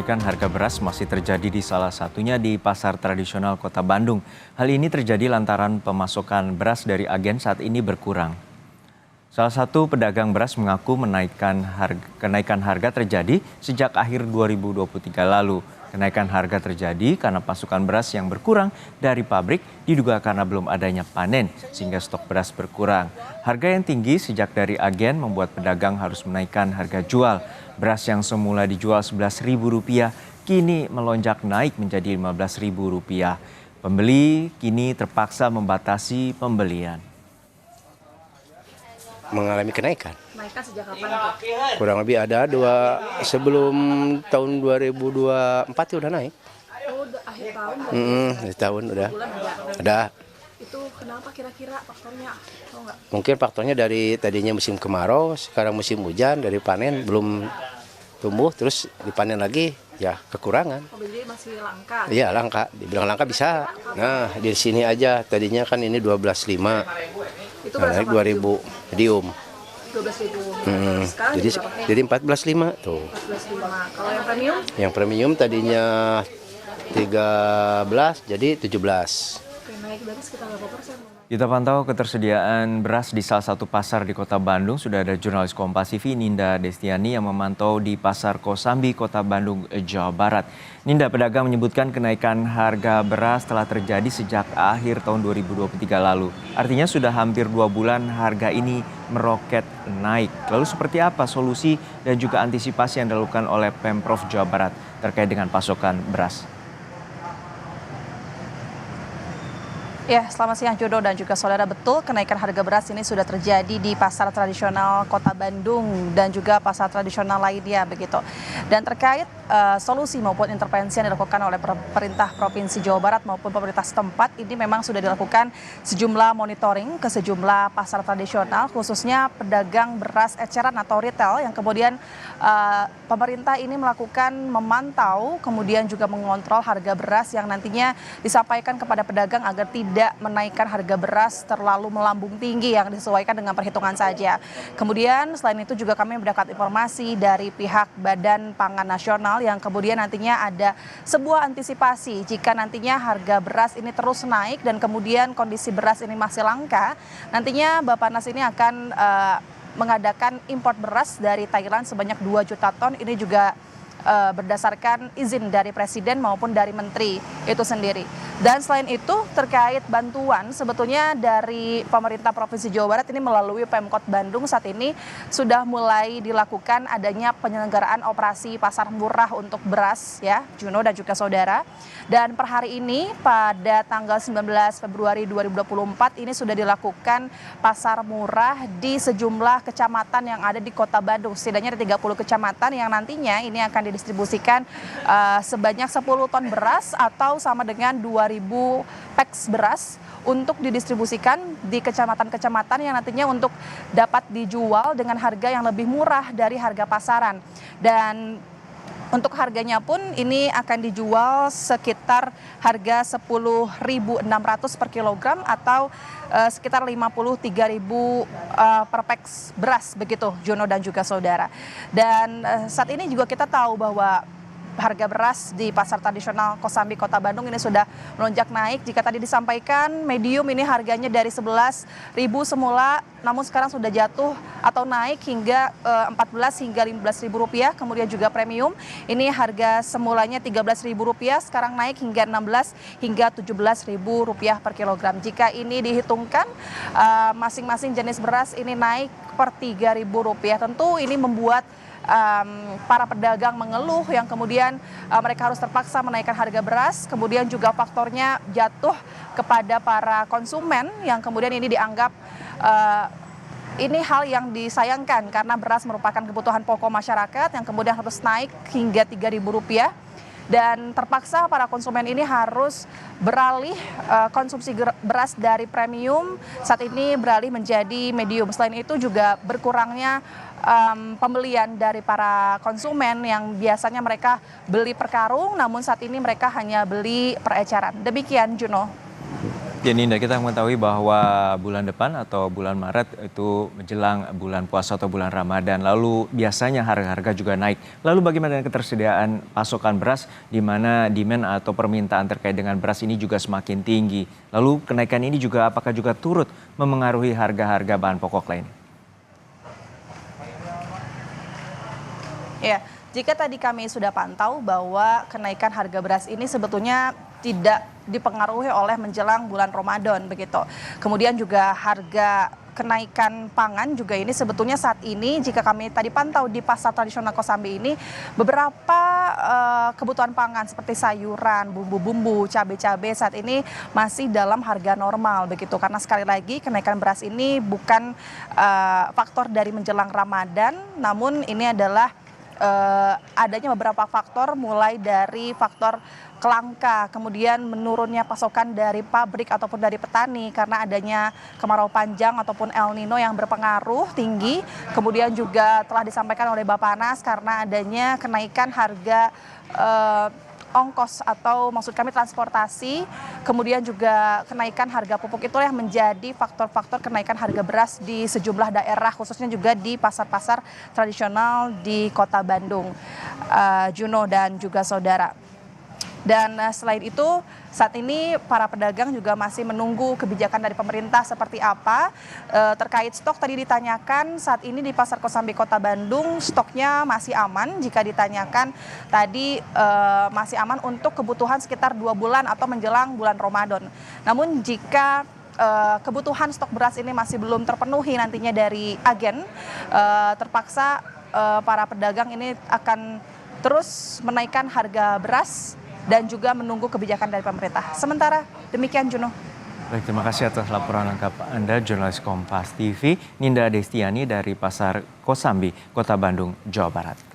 kenaikan harga beras masih terjadi di salah satunya di pasar tradisional Kota Bandung. Hal ini terjadi lantaran pemasokan beras dari agen saat ini berkurang. Salah satu pedagang beras mengaku kenaikan harga terjadi sejak akhir 2023 lalu. Kenaikan harga terjadi karena pasokan beras yang berkurang dari pabrik diduga karena belum adanya panen sehingga stok beras berkurang. Harga yang tinggi sejak dari agen membuat pedagang harus menaikkan harga jual. Beras yang semula dijual Rp11.000 kini melonjak naik menjadi Rp15.000. Pembeli kini terpaksa membatasi pembelian. Mengalami kenaikan. Naikkan sejak kapan tuh? Kurang lebih ada sebelum tahun 2024 udah naik. Oh, udah akhir tahun. Akhir tahun udah. Bulan Ada. Itu kenapa kira-kira faktornya? Tahu nggak? Mungkin faktornya dari tadinya musim kemarau, sekarang musim hujan, dari panen belum tumbuh, terus dipanen lagi ya kekurangan. Oh, jadi masih langka. Iya langka, dibilang langka bisa. Nah di sini aja tadinya kan ini 12.5. Itu Nah, naik 2.000 medium. 12.000. Sekarang Jadi 14.5 tuh. 14.5. Kalau yang premium? Yang premium tadinya 13 jadi 17. Oke, naik berarti sekitar berapa persen? Kita pantau ketersediaan beras di salah satu pasar di Kota Bandung. Sudah ada jurnalis Kompas TV Ninda Destiani yang memantau di Pasar Kosambi, Kota Bandung, Jawa Barat. Ninda, pedagang menyebutkan kenaikan harga beras telah terjadi sejak akhir tahun 2023 lalu. Artinya sudah hampir 2 bulan harga ini meroket naik. Lalu seperti apa solusi dan juga antisipasi yang dilakukan oleh Pemprov Jawa Barat terkait dengan pasokan beras? Ya, selamat siang Jodo dan juga saudara. Betul, kenaikan harga beras ini sudah terjadi di pasar tradisional Kota Bandung dan juga pasar tradisional lainnya begitu. Dan terkait solusi maupun intervensi yang dilakukan oleh pemerintah Provinsi Jawa Barat maupun pemerintah setempat, ini memang sudah dilakukan sejumlah monitoring ke sejumlah pasar tradisional, khususnya pedagang beras eceran atau retail yang kemudian pemerintah ini melakukan memantau, kemudian juga mengontrol harga beras yang nantinya disampaikan kepada pedagang agar tidak menaikkan harga beras terlalu melambung tinggi yang disesuaikan dengan perhitungan saja. Kemudian selain itu juga kami mendapat informasi dari pihak Badan Pangan Nasional yang kemudian nantinya ada sebuah antisipasi jika nantinya harga beras ini terus naik dan kemudian kondisi beras ini masih langka, nantinya Bappenas ini akan mengadakan impor beras dari Thailand sebanyak 2 juta ton. Ini juga berdasarkan izin dari Presiden maupun dari Menteri itu sendiri. Dan selain itu terkait bantuan sebetulnya dari pemerintah Provinsi Jawa Barat ini melalui Pemkot Bandung saat ini sudah mulai dilakukan adanya penyelenggaraan operasi pasar murah untuk beras ya Juno dan juga saudara. Dan per hari ini pada tanggal 19 Februari 2024 ini sudah dilakukan pasar murah di sejumlah kecamatan yang ada di Kota Bandung. Setidaknya ada 30 kecamatan yang nantinya ini akan didistribusikan sebanyak 10 ton beras atau sama dengan 2.000 peks beras untuk didistribusikan di kecamatan-kecamatan yang nantinya untuk dapat dijual dengan harga yang lebih murah dari harga pasaran. Dan untuk harganya pun ini akan dijual sekitar harga 10.600 per kilogram atau sekitar 53.000 per peks beras begitu Jono dan juga saudara. Dan saat ini juga kita tahu bahwa harga beras di pasar tradisional Kosambi Kota Bandung ini sudah melonjak naik. Jika tadi disampaikan medium ini harganya dari 11.000 semula, namun sekarang sudah jatuh atau naik hingga 14 hingga 15.000 rupiah. Kemudian juga premium ini harga semulanya 13.000 rupiah, sekarang naik hingga 16 hingga 17.000 rupiah per kilogram. Jika ini dihitungkan masing-masing jenis beras ini naik per 3.000 rupiah. Tentu ini membuat para pedagang mengeluh yang kemudian mereka harus terpaksa menaikkan harga beras, kemudian juga faktornya jatuh kepada para konsumen yang kemudian ini dianggap ini hal yang disayangkan karena beras merupakan kebutuhan pokok masyarakat yang kemudian harus naik hingga Rp3.000 dan terpaksa para konsumen ini harus beralih konsumsi beras dari premium saat ini beralih menjadi medium. Selain itu juga berkurangnya pembelian dari para konsumen yang biasanya mereka beli per karung, namun saat ini mereka hanya beli per eceran. Demikian Juno. Ya Ninda, kita mengetahui bahwa bulan depan atau bulan Maret itu menjelang bulan puasa atau bulan Ramadan. Lalu biasanya harga-harga juga naik. Lalu bagaimana dengan ketersediaan pasokan beras di mana demand atau permintaan terkait dengan beras ini juga semakin tinggi. Lalu kenaikan ini juga apakah juga turut memengaruhi harga-harga bahan pokok lainnya? Ya, jika tadi kami sudah pantau bahwa kenaikan harga beras ini sebetulnya tidak dipengaruhi oleh menjelang bulan Ramadan begitu. Kemudian juga harga kenaikan pangan juga ini sebetulnya saat ini jika kami tadi pantau di pasar tradisional Kosambi ini beberapa kebutuhan pangan seperti sayuran, bumbu-bumbu, cabai-cabai saat ini masih dalam harga normal begitu. Karena sekali lagi kenaikan beras ini bukan faktor dari menjelang Ramadan, namun ini adalah adanya beberapa faktor mulai dari faktor kelangka, kemudian menurunnya pasokan dari pabrik ataupun dari petani karena adanya kemarau panjang ataupun El Nino yang berpengaruh tinggi. Kemudian juga telah disampaikan oleh Bappenas karena adanya kenaikan harga ongkos atau maksud kami transportasi, kemudian juga kenaikan harga pupuk itulah yang menjadi faktor-faktor kenaikan harga beras di sejumlah daerah khususnya juga di pasar-pasar tradisional di Kota Bandung, Juno dan juga saudara. Dan selain itu saat ini para pedagang juga masih menunggu kebijakan dari pemerintah seperti apa. Terkait stok tadi ditanyakan saat ini di Pasar Kosambi Kota Bandung stoknya masih aman jika ditanyakan tadi masih aman untuk kebutuhan sekitar 2 bulan atau menjelang bulan Ramadan. Namun jika kebutuhan stok beras ini masih belum terpenuhi nantinya dari agen, terpaksa para pedagang ini akan terus menaikkan harga beras dan juga menunggu kebijakan dari pemerintah. Sementara demikian Juno. Baik, terima kasih atas laporan lengkap Anda, jurnalis Kompas TV, Ninda Destiani dari Pasar Kosambi, Kota Bandung, Jawa Barat.